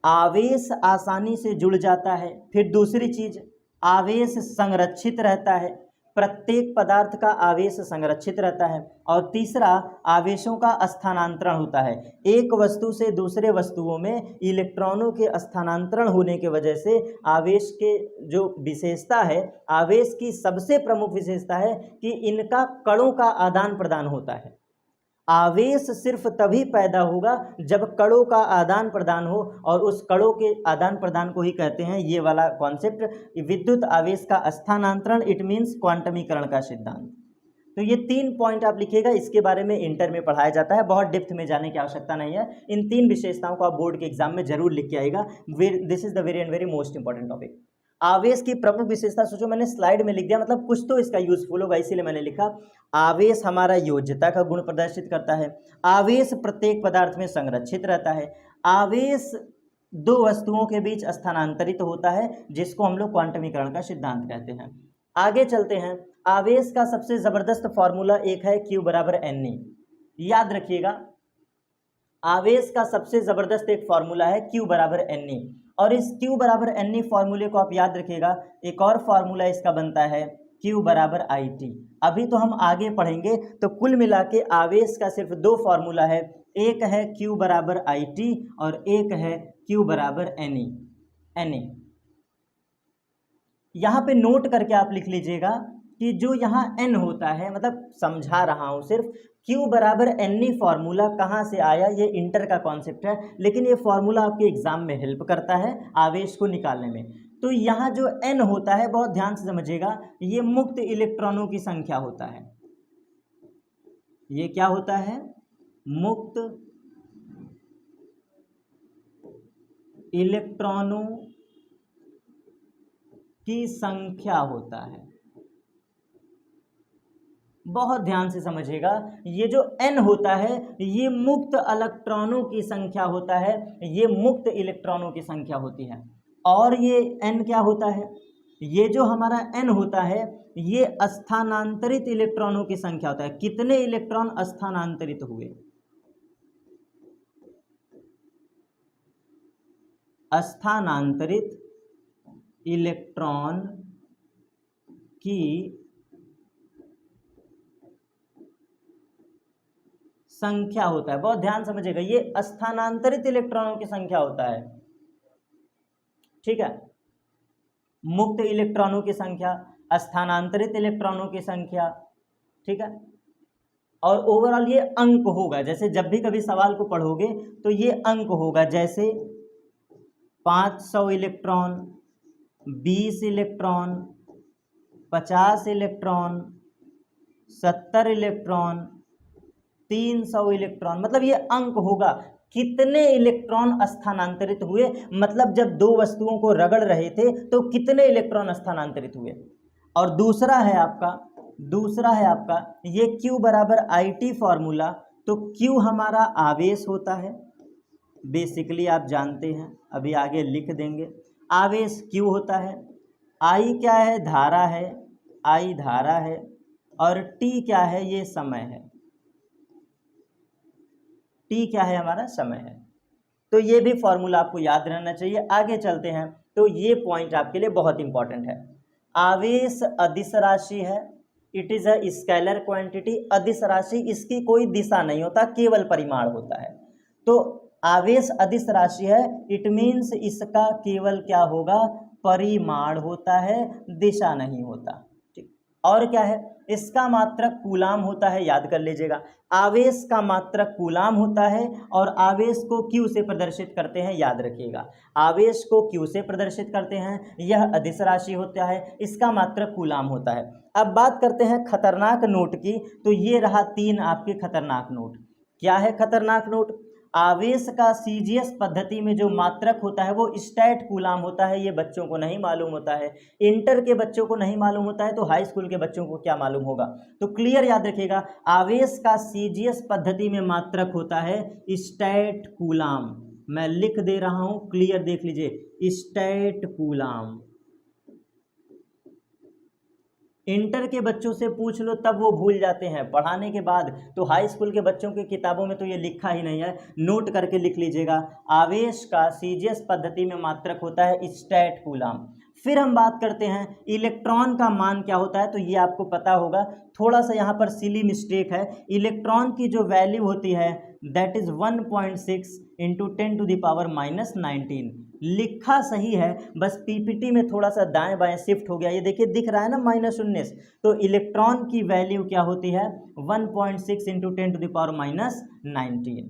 आवेश आसानी से जुड़ जाता है। फिर दूसरी चीज, आवेश संरक्षित रहता है, प्रत्येक पदार्थ का आवेश संरक्षित रहता है। और तीसरा, आवेशों का स्थानांतरण होता है। एक वस्तु से दूसरे वस्तुओं में इलेक्ट्रॉनों के स्थानांतरण होने के वजह से आवेश के जो विशेषता है, आवेश की सबसे प्रमुख विशेषता है कि इनका कणों का आदान प्रदान होता है। आवेश सिर्फ तभी पैदा होगा जब कणों का आदान प्रदान हो, और उस कणों के आदान प्रदान को ही कहते हैं, ये वाला कॉन्सेप्ट, विद्युत आवेश का स्थानांतरण, इट मीन्स क्वांटमीकरण का सिद्धांत। तो ये तीन पॉइंट आप लिखिएगा, इसके बारे में इंटर में पढ़ाया जाता है, बहुत डेप्थ में जाने की आवश्यकता नहीं है। इन तीन विशेषताओं को आप बोर्ड के एग्जाम में जरूर लिख के आएगा। This is the very and very most important topic. आवेश की प्रमुख विशेषता, सोचो मैंने स्लाइड में लिख दिया, मतलब कुछ तो इसका यूजफुल होगा, इसीलिए मैंने लिखा। आवेश हमारा योज्यता का गुण प्रदर्शित करता है, आवेश प्रत्येक पदार्थ में संरक्षित रहता है, आवेश दो वस्तुओं के बीच स्थानांतरित होता है, जिसको हम लोग क्वांटमीकरण का सिद्धांत कहते हैं। आगे चलते हैं। आवेश का सबसे जबरदस्त फॉर्मूला एक है Q बराबर NE, याद रखिएगा। आवेश का सबसे जबरदस्त एक फॉर्मूला है Q बराबर NE, और इस Q बराबर NE फॉर्मूले को आप याद रखिएगा। एक और फॉर्मूला इसका बनता है Q बराबर IT। अभी तो हम आगे पढ़ेंगे। तो कुल मिला के आवेश का सिर्फ दो फॉर्मूला है, एक है Q बराबर IT और एक है Q बराबर NE। यहाँ पे नोट करके आप लिख लीजिएगा कि जो यहाँ n होता है, मतलब समझा रहा हूँ सिर्फ, Q बराबर n फॉर्मूला कहाँ से आया, ये इंटर का कॉन्सेप्ट है, लेकिन ये फॉर्मूला आपके एग्जाम में हेल्प करता है आवेश को निकालने में। तो यहाँ जो n होता है, बहुत ध्यान से समझिएगा, ये मुक्त इलेक्ट्रॉनों की संख्या होता है। ये क्या होता है? मुक्त इलेक्ट्रॉनों की संख्या होता है। बहुत ध्यान से समझिएगा, ये जो n होता है ये मुक्त इलेक्ट्रॉनों की संख्या होता है, ये मुक्त इलेक्ट्रॉनों की संख्या होती है। और ये n क्या होता है? ये जो हमारा n होता है ये स्थानांतरित इलेक्ट्रॉनों की संख्या होता है। कितने इलेक्ट्रॉन स्थानांतरित हुए? स्थानांतरित इलेक्ट्रॉन की संख्या होता है। बहुत ध्यान समझिएगा, ये स्थानांतरित इलेक्ट्रॉनों की संख्या होता है, ठीक है। मुक्त इलेक्ट्रॉनों की संख्या, स्थानांतरित इलेक्ट्रॉनों की संख्या, ठीक है। और ओवरऑल ये अंक होगा, जैसे जब भी कभी सवाल को पढ़ोगे तो ये अंक होगा, जैसे 500 electron, 20 electron, 50 electron, 70 electron, 300 electron, मतलब ये अंक होगा कितने इलेक्ट्रॉन स्थानांतरित हुए, मतलब जब दो वस्तुओं को रगड़ रहे थे तो कितने इलेक्ट्रॉन स्थानांतरित हुए। और दूसरा है आपका ये Q बराबर IT फॉर्मूला। तो Q हमारा आवेश होता है, बेसिकली आप जानते हैं, अभी आगे लिख देंगे। आवेश Q होता है, I क्या है? धारा है, I धारा है, और T क्या है? ये समय है। T क्या है? हमारा समय है। तो ये भी फॉर्मूला आपको याद रहना चाहिए। आगे चलते हैं, तो ये पॉइंट आपके लिए बहुत इंपॉर्टेंट है। आवेश अदिश राशि है, it is a scalar quantity. अदिश राशि, इसकी कोई दिशा नहीं होता, केवल परिमाण होता है। तो आवेश अदिश राशि है, इट मीन्स इसका केवल क्या होगा? परिमाण होता है, दिशा नहीं होता, ठीक। और क्या है? इसका मात्रक कूलाम होता है, याद कर लीजिएगा। आवेश का मात्रक कूलाम होता है और आवेश को Q से प्रदर्शित करते हैं, याद रखिएगा। आवेश को Q से प्रदर्शित करते हैं, यह अदिश राशि होता है, इसका मात्रक कूलाम होता है। अब बात करते हैं खतरनाक नोट की। तो ये रहा 3 आपके खतरनाक नोट। क्या है खतरनाक नोट? आवेश का सीजीएस पद्धति में जो मात्रक होता है वो स्टैट कूलाम होता है। ये बच्चों को नहीं मालूम होता है, इंटर के बच्चों को नहीं मालूम होता है, तो हाई स्कूल के बच्चों को क्या मालूम होगा? तो क्लियर याद रखिएगा, आवेश का सीजीएस पद्धति में मात्रक होता है स्टैट कूलाम। मैं लिख दे रहा हूं, क्लियर देख लीजिए, स्टैट कूलाम। इंटर के बच्चों से पूछ लो तब वो भूल जाते हैं, पढ़ाने के बाद तो हाई स्कूल के बच्चों की किताबों में तो ये लिखा ही नहीं है, नोट करके लिख लीजिएगा। आवेश का सीजीएस पद्धति में मात्रक होता है स्टैट कूलाम। फिर हम बात करते हैं इलेक्ट्रॉन का मान क्या होता है। तो ये आपको पता होगा, थोड़ा सा यहाँ पर सिली मिस्टेक है। इलेक्ट्रॉन की जो वैल्यू होती है दैट इज 1.6 इंटू 10⁻⁻19। लिखा सही है, बस पीपीटी में थोड़ा सा दाएं बाएं शिफ्ट हो गया। ये देखिए दिख रहा है ना -19। तो इलेक्ट्रॉन की वैल्यू क्या होती है? 1.6 इंटू 10⁻⁻19।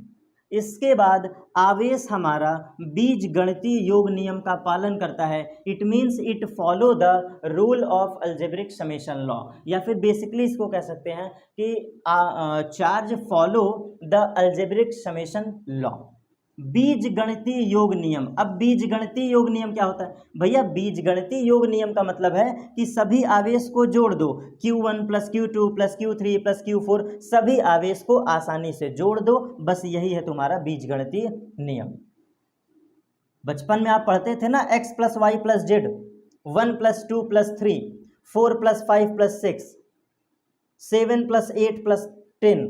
इसके बाद आवेश हमारा बीज गणितीय योग नियम का पालन करता है। It means it follow the rule of algebraic summation law, या फिर बेसिकली इसको कह सकते हैं कि charge follow the algebraic summation law. बीज गणितीय योग नियम। अब बीज गणितीय योग नियम क्या होता है भैया? बीज गणितीय योग नियम का मतलब है कि सभी आवेश को जोड़ दो, Q1 + Q2 + Q3 + Q4, सभी आवेश को आसानी से जोड़ दो, बस यही है तुम्हारा बीज गणितीय नियम। बचपन में आप पढ़ते थे ना, x + y + z, 1 + 2 + 3, 4 + 5 + 6, 7 + 8 + 10,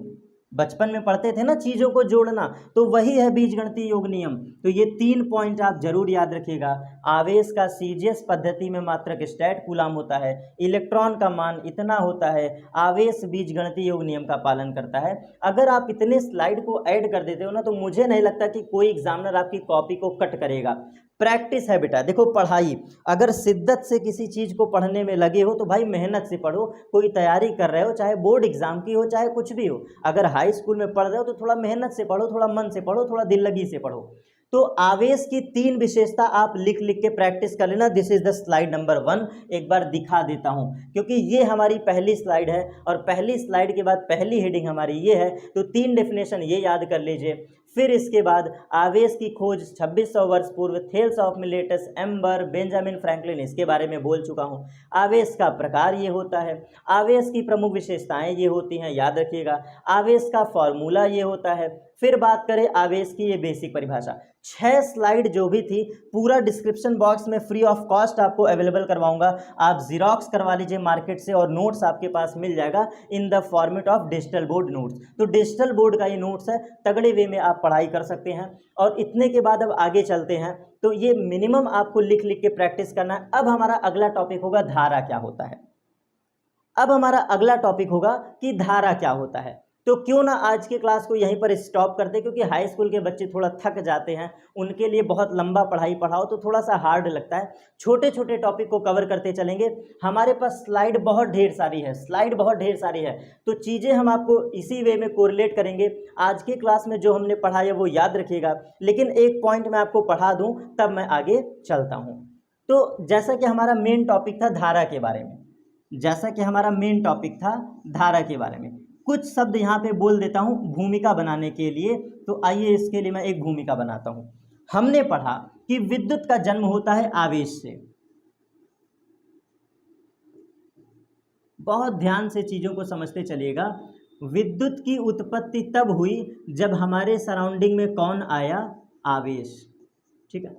बचपन में पढ़ते थे ना चीज़ों को जोड़ना, तो वही है बीजगणितीय योग नियम। तो ये 3 पॉइंट आप जरूर याद रखिएगा। आवेश का सीजीएस पद्धति में मात्रक स्टैट कूलाम होता है, इलेक्ट्रॉन का मान इतना होता है, आवेश बीजगणितीय योग नियम का पालन करता है। अगर आप इतने स्लाइड को ऐड कर देते हो ना, तो मुझे नहीं लगता कि कोई एग्जामिनर आपकी कॉपी को कट करेगा। प्रैक्टिस है बेटा। देखो पढ़ाई, अगर शिद्दत से किसी चीज़ को पढ़ने में लगे हो तो भाई मेहनत से पढ़ो। कोई तैयारी कर रहे हो, चाहे बोर्ड एग्जाम की हो, चाहे कुछ भी हो, अगर हाई स्कूल में पढ़ रहे हो तो थोड़ा मेहनत से पढ़ो, थोड़ा मन से पढ़ो, थोड़ा दिल लगी से पढ़ो। तो आवेश की 3 विशेषता आप लिख लिख के प्रैक्टिस कर लेना। This is the slide number 1। एक बार दिखा देता हूं, क्योंकि ये हमारी पहली स्लाइड है और पहली स्लाइड के बाद पहली हेडिंग हमारी ये है, तो 3 डेफिनेशन ये याद कर लीजिए। फिर इसके बाद आवेश की खोज 2600 वर्ष पूर्व Thales of Miletus, amber, Benjamin Franklin, इसके बारे में बोल चुका हूँ। आवेश का प्रकार ये होता है, आवेश की प्रमुख विशेषताएं ये होती हैं, याद रखिएगा। आवेश का फॉर्मूला ये होता है। फिर बात करें आवेश की ये बेसिक परिभाषा। 6 स्लाइड जो भी थी पूरा डिस्क्रिप्शन बॉक्स में फ्री ऑफ कॉस्ट आपको अवेलेबल करवाऊंगा। आप जीरोक्स करवा लीजिए मार्केट से और नोट्स आपके पास मिल जाएगा in the format of digital board notes. तो डिजिटल बोर्ड का ये नोट्स है, तगड़े वे में आप पढ़ाई कर सकते हैं। और इतने के बाद अब आगे चलते हैं, तो ये मिनिमम आपको लिख लिख के प्रैक्टिस करना है। अब हमारा अगला टॉपिक होगा धारा क्या होता है। अब हमारा अगला टॉपिक होगा कि धारा क्या होता है। तो क्यों ना आज के क्लास को यहीं पर स्टॉप करते हैं, क्योंकि हाई स्कूल के बच्चे थोड़ा थक जाते हैं, उनके लिए बहुत लंबा पढ़ाई पढ़ाओ तो थोड़ा सा हार्ड लगता है। छोटे छोटे टॉपिक को कवर करते चलेंगे। हमारे पास स्लाइड बहुत ढेर सारी है, स्लाइड बहुत ढेर सारी है, तो चीज़ें हम आपको इसी वे में कोरिलेट करेंगे। आज के क्लास में जो हमने पढ़ा है वो याद रखिएगा, लेकिन एक पॉइंट मैं आपको पढ़ा दूँ तब मैं आगे चलता हूँ। तो जैसा कि हमारा मेन टॉपिक था धारा के बारे में, जैसा कि हमारा मेन टॉपिक था धारा के बारे में, कुछ शब्द यहाँ पे बोल देता हूँ भूमिका बनाने के लिए। तो आइए इसके लिए मैं एक भूमिका बनाता हूँ। हमने पढ़ा कि विद्युत का जन्म होता है आवेश से। बहुत ध्यान से चीज़ों को समझते चलिएगा। विद्युत की उत्पत्ति तब हुई जब हमारे सराउंडिंग में कौन आया? आवेश। ठीक है।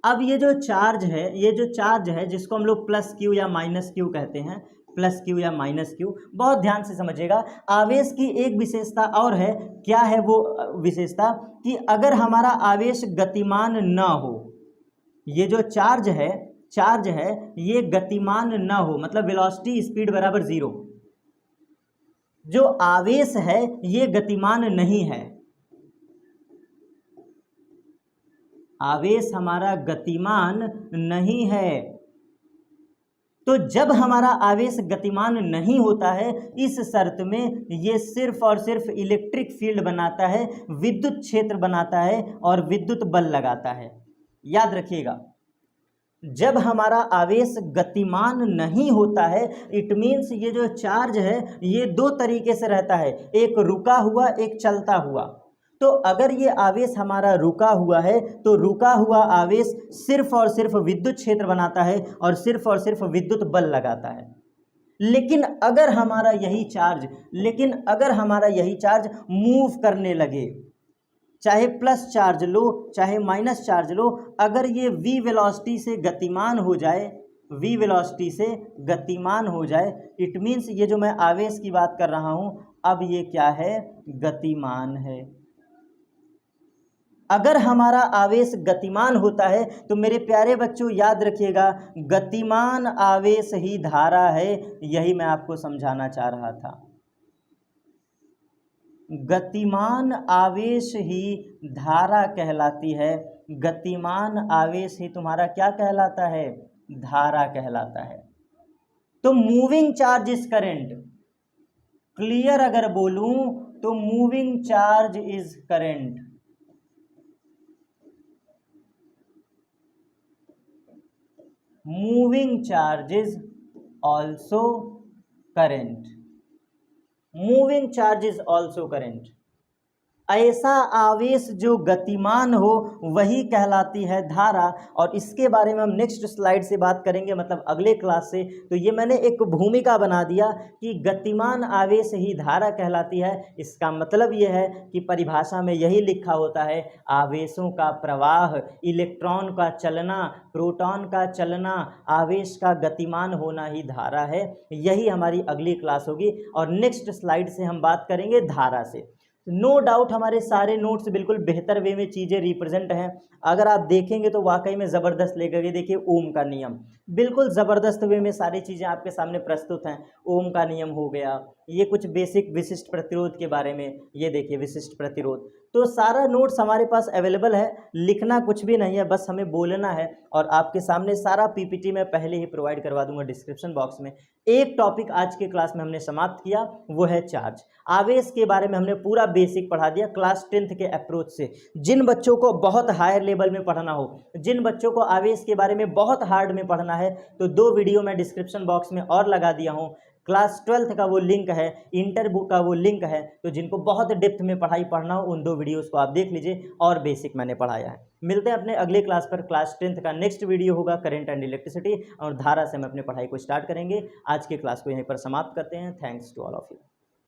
अब ये जो चार्ज है, ये जो चार्ज है जिसको हम लोग प्लस क्यू या माइनस क्यू कहते हैं, प्लस क्यू या माइनस क्यू, बहुत ध्यान से समझिएगा। आवेश की एक विशेषता और है। क्या है वो विशेषता? कि अगर हमारा आवेश गतिमान न हो, ये जो चार्ज है ये गतिमान न हो, मतलब वेलोसिटी स्पीड बराबर 0, जो आवेश है ये गतिमान नहीं है, आवेश हमारा गतिमान नहीं है। तो जब हमारा आवेश गतिमान नहीं होता है, इस शर्त में ये सिर्फ और सिर्फ इलेक्ट्रिक फील्ड बनाता है, विद्युत क्षेत्र बनाता है और विद्युत बल लगाता है। याद रखिएगा, जब हमारा आवेश गतिमान नहीं होता है, इट मीन्स ये जो चार्ज है ये 2 तरीके से रहता है, एक रुका हुआ, एक चलता हुआ। तो अगर ये आवेश हमारा रुका हुआ है तो रुका हुआ आवेश सिर्फ और सिर्फ विद्युत क्षेत्र बनाता है और सिर्फ विद्युत बल लगाता है। लेकिन अगर हमारा यही चार्ज मूव करने लगे, चाहे प्लस चार्ज लो चाहे माइनस चार्ज लो, अगर ये v वेलोसिटी से गतिमान हो जाए, इट मीन्स ये जो मैं आवेश की बात कर रहा हूं, अब ये क्या है? गतिमान है। अगर हमारा आवेश गतिमान होता है तो मेरे प्यारे बच्चों याद रखिएगा, गतिमान आवेश ही धारा है। यही मैं आपको समझाना चाह रहा था। गतिमान आवेश ही धारा कहलाती है। गतिमान आवेश ही तुम्हारा क्या कहलाता है? धारा कहलाता है। तो moving charge is current. Clear अगर बोलूं तो moving charge is current. Moving charge is also current. Moving charge is also current. ऐसा आवेश जो गतिमान हो वही कहलाती है धारा। और इसके बारे में हम नेक्स्ट स्लाइड से बात करेंगे, मतलब अगले क्लास से। तो ये मैंने एक भूमिका बना दिया कि गतिमान आवेश ही धारा कहलाती है। इसका मतलब ये है कि परिभाषा में यही लिखा होता है, आवेशों का प्रवाह, इलेक्ट्रॉन का चलना, प्रोटॉन का चलना, आवेश का गतिमान होना ही धारा है। यही हमारी अगली क्लास होगी और नेक्स्ट स्लाइड से हम बात करेंगे धारा से। नो डाउट हमारे सारे नोट्स बिल्कुल बेहतर वे में चीज़ें रिप्रेजेंट हैं। अगर आप देखेंगे तो वाकई में ज़बरदस्त लेकर के देखिए ओम का नियम, बिल्कुल ज़बरदस्त वे में सारी चीज़ें आपके सामने प्रस्तुत हैं। ओम का नियम हो गया, ये कुछ बेसिक विशिष्ट प्रतिरोध के बारे में, ये देखिए विशिष्ट प्रतिरोध। तो सारा नोट्स हमारे पास अवेलेबल है, लिखना कुछ भी नहीं है, बस हमें बोलना है। और आपके सामने सारा पीपीटी मैं पहले ही प्रोवाइड करवा दूंगा डिस्क्रिप्शन बॉक्स में। एक टॉपिक आज के क्लास में हमने समाप्त किया, वो है चार्ज। आवेश के बारे में हमने पूरा बेसिक पढ़ा दिया क्लास 10th के अप्रोच से। जिन बच्चों को बहुत हायर लेवल में पढ़ना हो, जिन बच्चों को आवेश के बारे में बहुत हार्ड में पढ़ना है, तो 2 वीडियो मैं डिस्क्रिप्शन बॉक्स में और लगा दिया हूँ। क्लास 12th का वो लिंक है, इंटर बुक का वो लिंक है, तो जिनको बहुत डेप्थ में पढ़ाई पढ़ना हो उन 2 वीडियोस को आप देख लीजिए, और बेसिक मैंने पढ़ाया है। मिलते हैं अपने अगले क्लास पर। क्लास 10th का नेक्स्ट वीडियो होगा करंट एंड इलेक्ट्रिसिटी, और धारा से हम अपने पढ़ाई को स्टार्ट करेंगे। आज के क्लास को यहीं पर समाप्त करते हैं। Thanks to all of you.